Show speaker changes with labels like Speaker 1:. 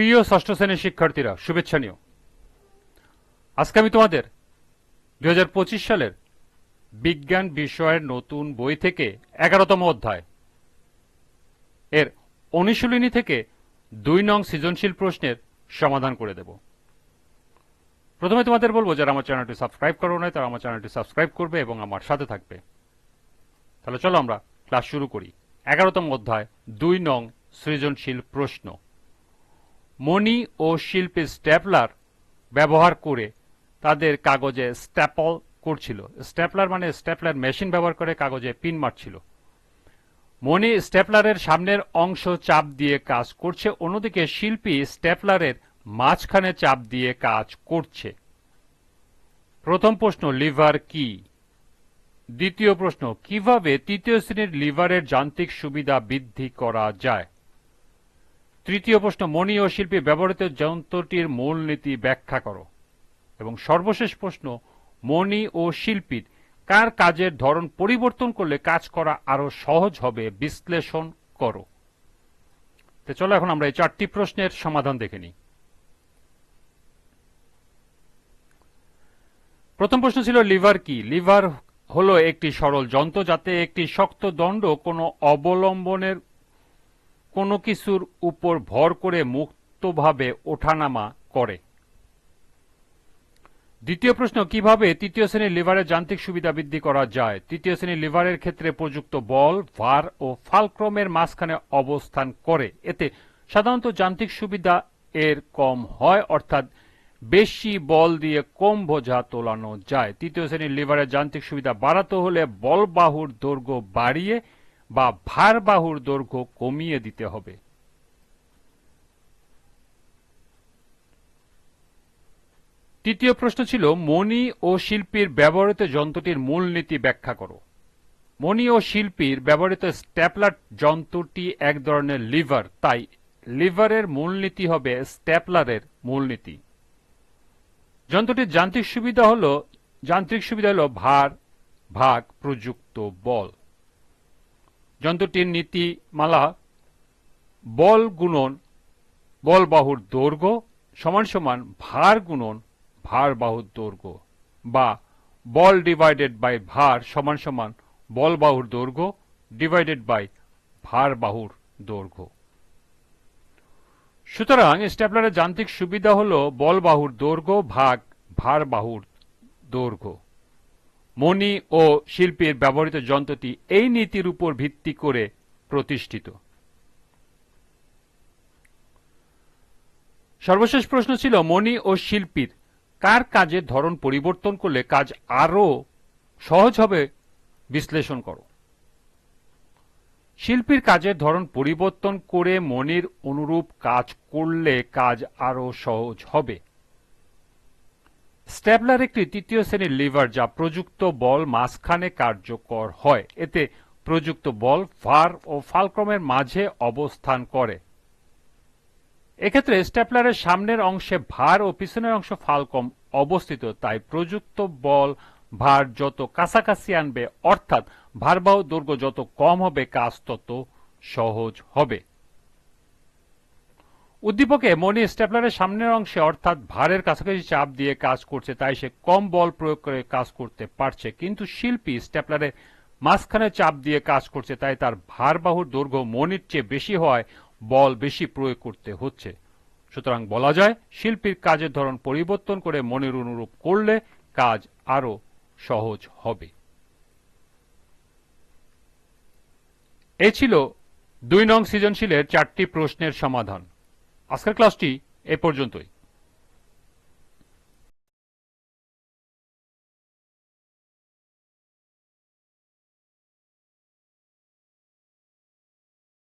Speaker 1: প্রিয় ষষ্ঠ শ্রেণীর শিক্ষার্থীরা, শুভেচ্ছা নিও। আজকে আমি তোমাদের 2025 সালের বিজ্ঞান বিষয়ের নতুন বই থেকে 11তম অধ্যায় এর অনুশীলনী থেকে 2 নং সৃজনশীল প্রশ্নের সমাধান করে দেব। প্রথমে তোমাদের বলবো, যারা আমার চ্যানেলটি সাবস্ক্রাইব করো নাই তারা আমার চ্যানেলটি সাবস্ক্রাইব করবে এবং আমার সাথে থাকবে। তাহলে চলো আমরা ক্লাস শুরু করি। 11তম অধ্যায় 2 নং সৃজনশীল প্রশ্ন। মণি ও শিল্পী স্ট্যাপলার ব্যবহার করে তাদের কাগজে স্ট্যাপল করছিল। স্ট্যাপলার মানে স্ট্যাপলার মেশিন ব্যবহার করে কাগজে পিন মারছিল। মণি স্ট্যাপলারের সামনের অংশ চাপ দিয়ে কাজ করছে, অন্যদিকে শিল্পী স্ট্যাপলারের মাঝখানে চাপ দিয়ে কাজ করছে। প্রথম প্রশ্ন, লিভার কি? দ্বিতীয় প্রশ্ন, কিভাবে তৃতীয় শ্রেণীর লিভারের যান্ত্রিক সুবিধা বৃদ্ধি করা যায়? তৃতীয় প্রশ্ন, মণি ও শিল্পী ব্যবহৃত যন্ত্রটির মূলনীতি ব্যাখ্যা করো। এবং সর্বশেষ প্রশ্ন, মণি ও শিল্পীর কার কাজের ধরন পরিবর্তন করলে কাজ করা আরো সহজ হবে বিশ্লেষণ করো। তো চলো এখন আমরা এই 4টি প্রশ্নের সমাধান দেখে নিই। প্রথম প্রশ্ন ছিল লিভার কি? লিভার হলো একটি সরল যন্ত্র যাতে একটি শক্ত দণ্ড কোনো অবলম্বনের কোনো কিছুর উপর ভর করে মুক্তভাবে ওঠানামা করে। দ্বিতীয় প্রশ্ন, কিভাবে তৃতীয় শ্রেণীর লিভারের যান্ত্রিক সুবিধা বৃদ্ধি করা যায়? তৃতীয় শ্রেণীর লিভারের ক্ষেত্রে প্রযুক্ত বল, ভার ও ফালক্রমের মাঝখানে অবস্থান করে। এতে সাধারণত যান্ত্রিক সুবিধা এর কম হয়, অর্থাৎ বেশি বল দিয়ে কম বোঝা তোলানো যায়। তৃতীয় শ্রেণীর লিভারের যান্ত্রিক সুবিধা বাড়াতে হলে বল বাহুর দৈর্ঘ্য বাড়িয়ে বা ভার বাহুর দৈর্ঘ্য কমিয়ে দিতে হবে। তৃতীয় প্রশ্ন ছিল, মণি ও শিল্পীর ব্যবহৃত যন্ত্রটির মূলনীতি ব্যাখ্যা করো। মণি ও শিল্পীর ব্যবহৃত স্ট্যাপলার যন্ত্রটি এক ধরনের লিভার, তাই লিভারের মূলনীতি হবে স্ট্যাপলারের মূলনীতি। যন্ত্রটির যান্ত্রিক সুবিধা হল ভার ভাগ প্রযুক্ত বল। যন্ত্রটির নীতিমালা বল গুণন বল বাহুর দৈর্ঘ্য সমান সমান ভার গুণন ভার বাহুর দৈর্ঘ্য, বা বল ডিভাইডেড বাই ভার সমান সমান বল বাহুর দৈর্ঘ্য ডিভাইডেড বাই ভার বাহুর দৈর্ঘ্য। সুতরাং স্ট্যাপলারের যান্ত্রিক সুবিধা হল বল বাহুর দৈর্ঘ্য ভাগ ভার বাহুর দৈর্ঘ্য। মণি ও শিল্পীর ব্যবহৃত যন্ত্রটি এই নীতির উপর ভিত্তি করে প্রতিষ্ঠিত। সর্বশেষ প্রশ্ন ছিল, মণি ও শিল্পীর কার কাজের ধরন পরিবর্তন করলে কাজ আরো সহজ হবে বিশ্লেষণ করো। শিল্পীর কাজের ধরন পরিবর্তন করে মণির অনুরূপ কাজ করলে কাজ আরো সহজ হবে। স্ট্যাপলার একটি তৃতীয় শ্রেণীর লিভার যা প্রযুক্ত বল মাঝখানে কার্যকর হয়। এতে প্রযুক্ত বল ভার ও ফালক্রমের মাঝে অবস্থান করে। এক্ষেত্রে স্ট্যাপলারের সামনের অংশে ভার ও পিছনের অংশ ফালক্রম অবস্থিত, তাই প্রযুক্ত বল ভার যত কাছাকাছি আনবে, অর্থাৎ ভারবাহু দৈর্ঘ্য যত কম হবে, কাজ তত সহজ হবে। উদ্দীপকে মণি স্ট্যাপলারের সামনের অংশে অর্থাৎ ভারের কাছাকাছি চাপ দিয়ে কাজ করছে, তাই সে কম বল প্রয়োগ করে কাজ করতে পারছে। কিন্তু শিল্পী স্ট্যাপলারের মাঝখানে চাপ দিয়ে কাজ করছে, তাই তার ভারবাহুর দৈর্ঘ্য মণির চেয়ে বেশি হওয়ায় বল বেশি প্রয়োগ করতে হচ্ছে। সুতরাং বলা যায়, শিল্পীর কাজের ধরন পরিবর্তন করে মণির অনুরূপ করলে কাজ আরো সহজ হবে। এই ছিল 2 নং সৃজনশীলের 4টি প্রশ্নের সমাধান। আজকের ক্লাসটি এ পর্যন্তই।